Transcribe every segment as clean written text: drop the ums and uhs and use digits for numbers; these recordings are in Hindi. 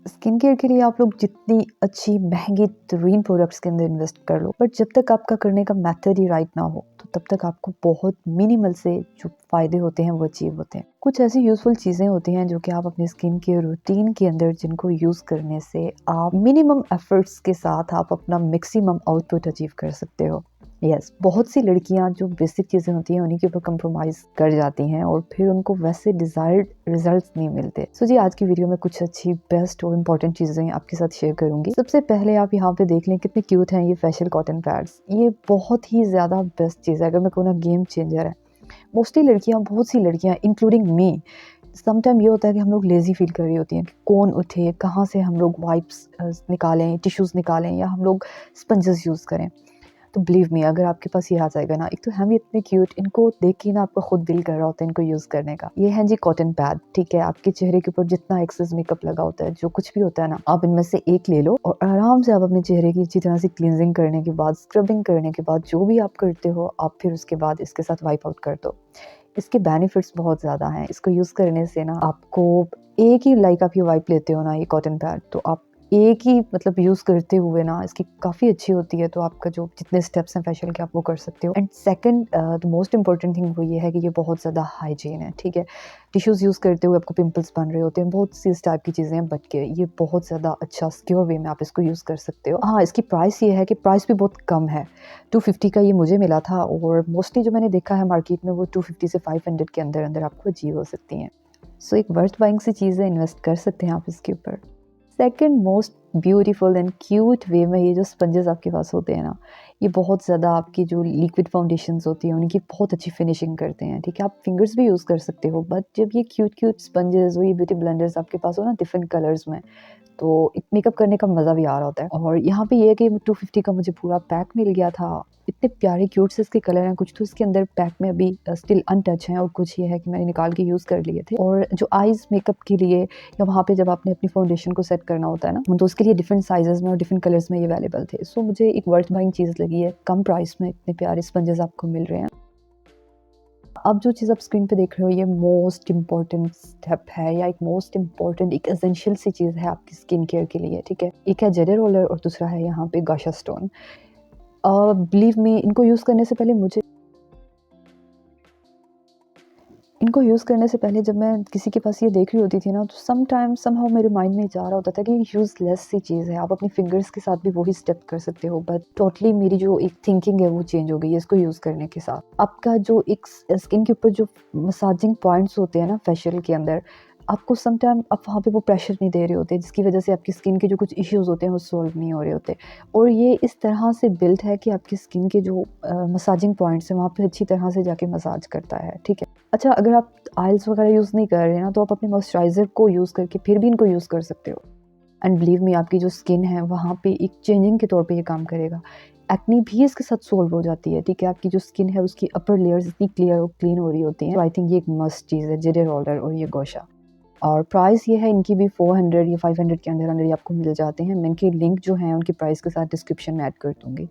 स्किन केयर के लिए आप लोग जितनी अच्छी महंगी तरीन प्रोडक्ट्स के अंदर इन्वेस्ट कर लो, बट जब तक आपका करने का मेथड ही राइट ना हो तो तब तक आपको बहुत मिनिमल से जो फायदे होते हैं वो अचीव होते हैं। कुछ ऐसी यूजफुल चीजें होती हैं जो कि आप अपने स्किन केयर रूटीन के अंदर जिनको यूज करने से आप मिनिमम एफर्ट्स के साथ आप अपना मैक्सिमम आउटपुट अचीव कर सकते हो। यस, बहुत सी लड़कियां जो बेसिक चीज़ें होती हैं उन्हीं के ऊपर कंप्रोमाइज़ कर जाती हैं और फिर उनको वैसे डिज़ायर्ड रिजल्ट्स नहीं मिलते। सो जी, आज की वीडियो में कुछ अच्छी बेस्ट और इम्पॉर्टेंट चीज़ें आपके साथ शेयर करूंगी। सबसे पहले आप यहाँ पे देख लें कितने क्यूट हैं ये फेशियल कॉटन पैड्स। ये बहुत ही ज़्यादा बेस्ट चीज़ है, अगर मैं कहूँ ना गेम चेंजर है। मोस्टली लड़कियाँ, बहुत सी लड़कियाँ इंक्लूडिंग मी, समटाइम ये होता है कि हम लोग लेजी फील कर रही होती हैं कि कौन उठे, कहाँ से हम लोग वाइप्स निकालें, टिश्यूज़ निकालें या हम लोग स्पंजेस यूज़ करें। तो बिलीव मी, अगर आपके पास ये आ जाएगा ना, एक तो हम इतने क्यूट, इनको देख के ना आपका खुद दिल कर रहा होता है इनको यूज़ करने का। ये है जी कॉटन पैड, ठीक है। आपके चेहरे के ऊपर जितना एक्सेस मेकअप लगा होता है, जो कुछ भी होता है ना, आप इनमें से एक ले लो और आराम से आप अपने चेहरे की अच्छी तरह से क्लींजिंग करने के बाद, स्क्रबिंग करने के बाद, जो भी आप करते हो, आप फिर उसके बाद इसके साथ वाइप आउट कर दो। इसके बेनिफिट्स बहुत ज़्यादा हैं। इसको यूज़ करने से ना आपको एक ही, लाइक आप ये वाइप लेते हो ना, ये कॉटन पैड, तो आप एक ही मतलब यूज़ करते हुए ना इसकी काफ़ी अच्छी होती है। तो आपका जो जितने स्टेप्स हैं फेशियल के, आप वो कर सकते हो। And second, the most important thing वो ये है कि ये बहुत ज़्यादा हाइजीन है, ठीक है। टिश्यूज़ यूज़ करते हुए आपको पिंपल्स बन रहे होते हैं, बहुत सी इस टाइप की चीज़ें हैं, बट के ये बहुत ज़्यादा अच्छा सिक्योर वे में आप इसको यूज़ कर सकते हो। हाँ, इसकी प्राइस ये है कि प्राइस भी बहुत कम है। 250 का ये मुझे मिला था और मोस्टली जो मैंने देखा है मार्केट में वो 250 से 500 के अंदर अंदर आपको अचीव हो सकती हैं। सो एक वर्थ बाइंग सी चीज़ है, इन्वेस्ट कर सकते हैं आप इसके ऊपर। Second most beautiful and cute way में, ये जो स्पंजेस आपके पास होते हैं ना, ये बहुत ज़्यादा आपकी जो लिक्विड फाउंडेशंस होती हैं उनकी बहुत अच्छी फिनिशिंग करते हैं, ठीक है। आप फिंगर्स भी यूज़ कर सकते हो, बट जब ये क्यूट क्यूट स्पंजेस और ये ब्यूटी ब्लेंडर्स आपके पास हो ना डिफरेंट कलर्स में, तो एक मेकअप करने का मज़ा भी आ रहा होता है। और यहाँ पे ये है कि 250 का मुझे पूरा पैक मिल गया था। इतने प्यारे क्यूट से इसके कलर हैं, कुछ तो इसके अंदर पैक में अभी स्टिल अनटच हैं और कुछ ये है कि मैंने निकाल के यूज़ कर लिए थे। और जो आईज़ मेकअप के लिए या वहाँ पे जब आपने अपनी फाउंडेशन को सेट करना होता है ना, तो उसके लिए डिफरेंट साइजेस में और डिफरेंट कलर्स में ये अवेलेबल थे। सो मुझे एक वर्थ बाइंग चीज़ लगी है, कम प्राइस में इतने प्यारे स्पंजेस आपको मिल रहे हैं। अब जो चीज़ आप स्क्रीन पे देख रहे हो, ये मोस्ट इम्पॉर्टेंट स्टेप है या एक मोस्ट इम्पॉर्टेंट, एक एसेंशियल सी चीज़ है आपकी स्किन केयर के लिए, ठीक है। एक है जेडे रोलर और दूसरा है यहाँ पे गाशा स्टोन। बिलीव मी, इनको यूज़ करने से पहले जब मैं किसी के पास ये देख रही होती थी ना, तो समहाउ मेरे माइंड में जा रहा होता था कि यूज़लेस सी चीज़ है, आप अपनी फिंगर्स के साथ भी वही स्टेप कर सकते हो। बट टोटली मेरी जो एक थिंकिंग है वो चेंज हो गई है इसको यूज़ करने के साथ। आपका जो एक स्किन के ऊपर जो मसाजिंग पॉइंट्स होते हैं ना फेशियल के अंदर, आपको समटाइम आप वहाँ पे वो प्रेशर नहीं दे रहे होते, जिसकी वजह से आपकी स्किन के जो कुछ इश्यूज़ होते हैं वो सॉल्व नहीं हो रहे होते। और ये इस तरह से बिल्ट है कि आपकी स्किन के जो मसाजिंग पॉइंट्स हैं वहाँ पे अच्छी तरह से जाके मसाज करता है, ठीक है। अच्छा, अगर आप ऑयल्स वगैरह यूज़ नहीं कर रहे हैं ना, तो आप अपने मॉइस्चराइज़र को यूज़ करके फिर भी इनको यूज़ कर सकते हो। एंड बिलीव मी, आपकी जो स्किन है वहाँ पे एक चेंजिंग के तौर पे ये काम करेगा। एक्ने भी इसके साथ सॉल्व हो जाती है, ठीक है। आपकी जो स्किन है उसकी अपर लेयर्स इतनी क्लियर और क्लीन हो रही होती हैं। तो आई थिंक ये एक मस्ट चीज़ है, जेडे रोलर और ये गोशा। और प्राइस ये है, इनकी भी 400 या 500 के अंदर अंदर ये आपको मिल जाते हैं। मैं इनके लिंक जो हैं उनकी प्राइस के साथ डिस्क्रिप्शन में ऐड कर दूँगी।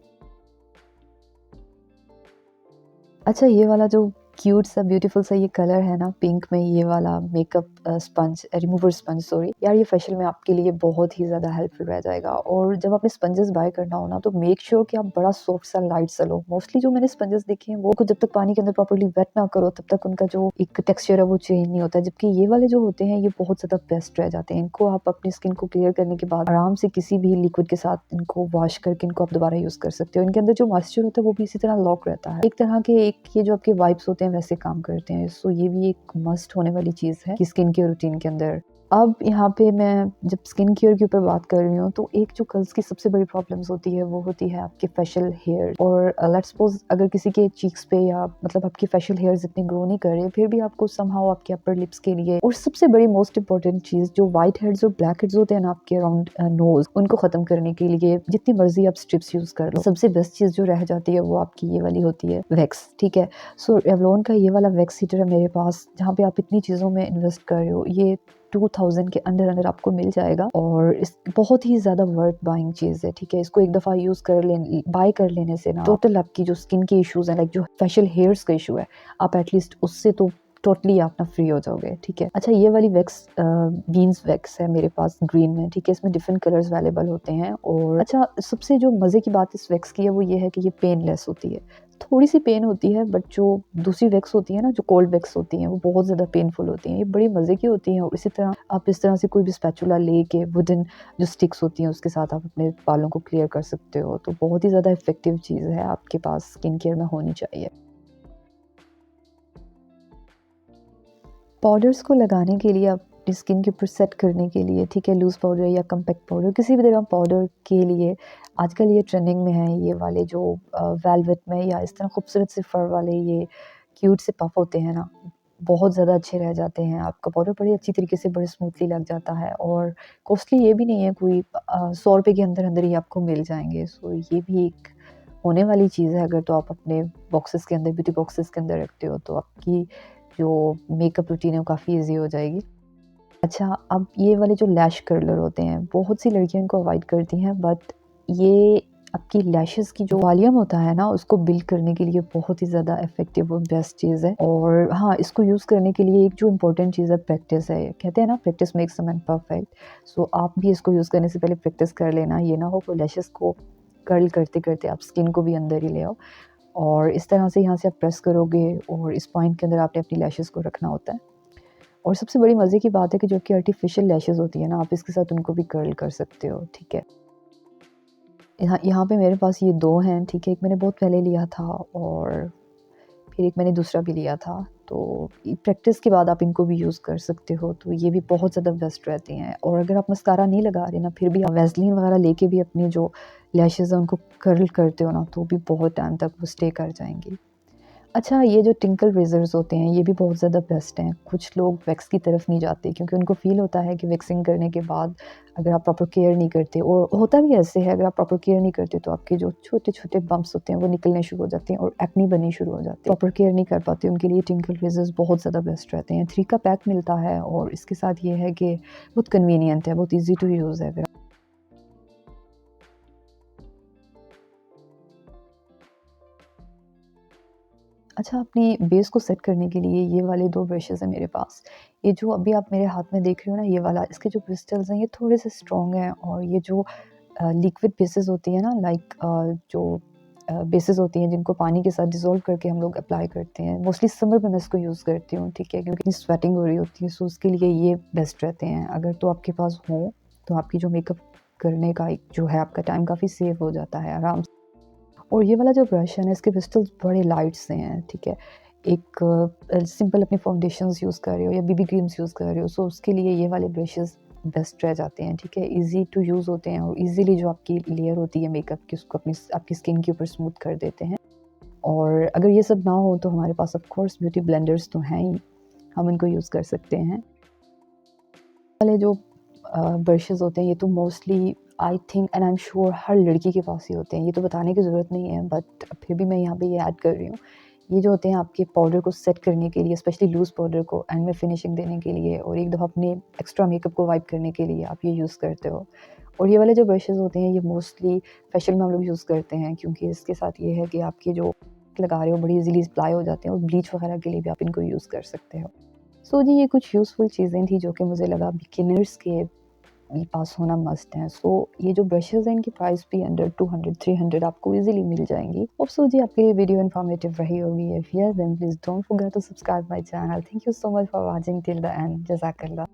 अच्छा, ये वाला जो क्यूट सा ब्यूटीफुल सा ये कलर है ना पिंक में, ये वाला makeup sponge, remover sponge sorry यार, ये फेशियल में आपके लिए बहुत ही ज़्यादा हेल्पफुल रह जाएगा। और जब आपने स्पंजेस बाय करना हो ना, तो मेक श्योर कि आप बड़ा सॉफ्ट सा लाइट सा लो। मोस्टली जो मैंने स्पंजेस देखे हैं वो जब तक पानी के अंदर प्रॉपर्ली वेट ना करो तब तक उनका जो एक टेक्सचर है वो चेंज नहीं होता, जबकि ये वाले जो होते हैं ये बहुत ज़्यादा बेस्ट रह जाते हैं। इनको आप अपनी स्किन को क्लियर करने के बाद आराम से किसी भी लिक्विड के साथ इनको वॉश करके इनको आप दोबारा यूज़ कर सकते हो। इनके अंदर जो मॉइस्चर होता है वो भी इसी तरह लॉक रहता है, एक तरह के एक ये जो आपके वाइप्स होते हैं वैसे काम करते हैं। सो ये भी एक मस्ट होने वाली चीज़ है कि स्किन केयर रूटीन के अंदर। अब यहाँ पे मैं जब स्किन केयर के ऊपर बात कर रही हूँ, तो एक जो गर्ल्स की सबसे बड़ी प्रॉब्लम्स होती है वो होती है आपके फेशियल हेयर। और लेट्स सपोज अगर किसी के चीक्स पे या मतलब आपके फेशियल हेयर्स इतने ग्रो नहीं कर रहे, फिर भी आपको समहाउ आपके अपर लिप्स के लिए, और सबसे बड़ी मोस्ट इंपॉर्टेंट चीज़, जो व्हाइट हेड्स और ब्लैक हेड्स होते हैं ना आपके अराउंड नोज, उनको खत्म करने के लिए जितनी मर्जी आप स्ट्रिप्स यूज कर लो, सबसे बेस्ट चीज़ जो रह जाती है वो आपकी ये वाली होती है वैक्स, ठीक है। सो रेवलॉन का ये वाला वैक्स हीटर है मेरे पास, जहाँ पे आप इतनी चीज़ों में इन्वेस्ट कर रहे हो, ये 2000 के अंदर अंदर आपको मिल जाएगा। और इस बहुत ही ज़्यादा वर्थ बाइंग चीज़ है, ठीक है। इसको एक दफ़ा यूज़ कर लेने, बाय कर लेने से ना टोटल आपकी जो स्किन के इश्यूज़ हैं, लाइक जो फेशियल हेयर्स का इशू है, आप एटलीस्ट उससे तो टोटली आप ना फ्री हो जाओगे, ठीक है। अच्छा, ये वाली वैक्स बीन्स वैक्स है मेरे पास ग्रीन में, ठीक है। इसमें डिफरेंट कलर्स अवेलेबल होते हैं। और अच्छा, सबसे जो मज़े की बात इस वैक्स की है वो ये है कि ये पेनलेस होती है। थोड़ी सी पेन होती है, बट जो दूसरी वैक्स होती है ना, जो कोल्ड वैक्स होती हैं, वो बहुत ज़्यादा पेनफुल होती हैं। ये बड़ी मज़े की होती हैं। और इसी तरह आप इस तरह से कोई भी स्पैचुला लेके वुडन जो स्टिक्स होती हैं उसके साथ आप अपने बालों को क्लियर कर सकते हो। तो बहुत ही ज़्यादा इफेक्टिव चीज़ है, आपके पास स्किन केयर में होनी चाहिए। पाउडर्स को लगाने के लिए, अपनी स्किन के ऊपर सेट करने के लिए, ठीक है, लूज़ पाउडर या कम्पैक्ट पाउडर, किसी भी तरह पाउडर के लिए आजकल ये ट्रेंडिंग में है, ये वाले जो वेलवेट में या इस तरह खूबसूरत से फर वाले ये क्यूट से पफ होते हैं ना, बहुत ज़्यादा अच्छे रह जाते हैं। आपका पाउडर बड़ी अच्छी तरीके से बड़े स्मूथली लग जाता है। और कॉस्टली ये भी नहीं है कोई, 100 रुपये के अंदर अंदर ही आपको मिल जाएंगे। सो ये भी एक होने वाली चीज़ है। अगर तो आप अपने बॉक्सेस के अंदर, ब्यूटी बॉक्सेस के अंदर रखते हो, तो आपकी जो मेकअप रूटीन है वो काफ़ी ईज़ी हो जाएगी। अच्छा, अब ये वाले जो लैश कर्लर होते हैं, बहुत सी लड़कियाँ इनको अवॉइड करती हैं, बट ये आपकी लैशेज़ की जो वॉल्यूम होता है ना, उसको बिल्ड करने के लिए बहुत ही ज़्यादा इफ़ेक्टिव और बेस्ट चीज़ है। और हाँ, इसको यूज़ करने के लिए एक जो इम्पोर्टेंट चीज़ है, प्रैक्टिस है। कहते हैं ना, practice makes a man perfect. So आप भी इसको यूज़ करने से पहले प्रैक्टिस कर लेना। ये ना हो कि लैशेज़ को कर्ल करते-करते आप स्किन को भी अंदर ही ले आओ। और इस तरह से यहाँ से आप प्रेस करोगे और इस पॉइंट के अंदर आपने अपनी लैशेज़ को रखना होता है। और सबसे बड़ी मज़े की बात है कि जो कि आर्टिफ़िशियल लैशेज़ होती है ना, आप इसके साथ उनको भी कर्ल कर सकते हो, ठीक है। यहाँ यहाँ पे मेरे पास ये 2 हैं, ठीक है। एक मैंने बहुत पहले लिया था और फिर एक मैंने दूसरा भी लिया था। तो प्रैक्टिस के बाद आप इनको भी यूज़ कर सकते हो, तो ये भी बहुत ज़्यादा बेस्ट रहती हैं। और अगर आप मस्कारा नहीं लगा रहे ना, फिर भी आप वैसलीन वगैरह लेके भी अपनी जो लैशेज़ हैं उनको कर्ल करते हो ना, तो भी बहुत टाइम तक वो स्टे कर जाएँगी। अच्छा, ये जो टिंकल रेज़र्स होते हैं, ये भी बहुत ज़्यादा बेस्ट हैं। कुछ लोग वैक्स की तरफ नहीं जाते क्योंकि उनको फ़ील होता है कि वैक्सिंग करने के बाद अगर आप प्रॉपर केयर नहीं करते, और होता भी ऐसे है, अगर आप प्रॉपर केयर नहीं करते तो आपके जो छोटे-छोटे बम्प्स होते हैं वो निकलने शुरू हो जाते हैं और एक्ने बननी शुरू हो जाती है। प्रॉपर केयर नहीं कर पाते, उनके लिए टिंकल रेज़र्स बहुत ज़्यादा बेस्ट रहते हैं। 3 का पैक मिलता है और इसके साथ ये है कि बहुत कन्वीनिएंट है, बहुत ईज़ी टू यूज़ है। अगर अच्छा, अपनी बेस को सेट करने के लिए ये वाले 2 ब्रशेज़ हैं मेरे पास। ये जो अभी आप मेरे हाथ में देख रहे हो ना, ये वाला, इसके जो क्रिस्टल्स हैं ये थोड़े से स्ट्रॉन्ग हैं। और ये जो लिक्विड बेसेस होती हैं ना, लाइक जो बेसेस होती हैं जिनको पानी के साथ डिज़ोल्व करके हम लोग अप्लाई करते हैं, मोस्टली समर में मैं इसको यूज़ करती हूँ, ठीक है, क्योंकि इतनी स्वेटिंग हो रही होती है, सो उसके लिए ये बेस्ट रहते हैं। अगर तो आपके पास हो, तो आपकी जो मेकअप करने का एक जो है आपका टाइम काफ़ी सेव हो जाता है आराम से। और ये वाला जो ब्रश है ना, इसके ब्रिस्टल्स बड़े लाइट से हैं, ठीक है। एक सिंपल अपनी फाउंडेशंस यूज़ कर रहे हो या बीबी क्रीम्स यूज़ कर रहे हो, सो उसके लिए ये वाले ब्रशेज़ बेस्ट रह जाते हैं, ठीक है। ईज़ी टू यूज़ होते हैं और ईज़िली जो आपकी लेयर होती है मेकअप की, उसको अपनी आपकी स्किन के ऊपर स्मूथ कर देते हैं। और अगर ये सब ना हो तो हमारे पास ऑफ कोर्स ब्यूटी ब्लेंडर्स तो हैं ही, हम इनको यूज़ कर सकते हैं। वाले जो ब्रशेज़ होते हैं, ये तो mostly I think and I am sure हर लड़की के पास ही होते हैं। ये तो बताने की ज़रूरत नहीं है, बट फिर भी मैं यहाँ पे ये ऐड कर रही हूँ। ये जो होते हैं आपके पाउडर को सेट करने के लिए, स्पेशली लूज़ पाउडर को एंड में फिनिशिंग देने के लिए, और एक दफ़ा अपने एक्स्ट्रा मेकअप को वाइप करने के लिए आप ये यूज़ करते हो। और ये वाले जो ब्रशेज़ होते हैं, ये मोस्टली फेशियल में हम लोग यूज़ करते हैं, क्योंकि इसके साथ ये है कि आपके जो लगा रहे हो बड़ी ईज़िली अप्लाई हो जाते हैं, और ब्लीच वगैरह के लिए भी आप इनको यूज़ कर सकते हो। सो जी, ये कुछ यूज़फुल चीज़ें थी जो कि मुझे लगा बिगिनर्स के पास होना मस्ट है। सो ये जो ब्रशेज़ हैं, इनकी प्राइस भी अंडर 200-300 आपको ईज़िली मिल जाएँगी। होप सो जी आपके लिए वीडियो इन्फॉर्मेटिव रही होगी। If yes then please don't forget to subscribe my channel. Thank you so much for watching till the end. जज़ाकल्लाह।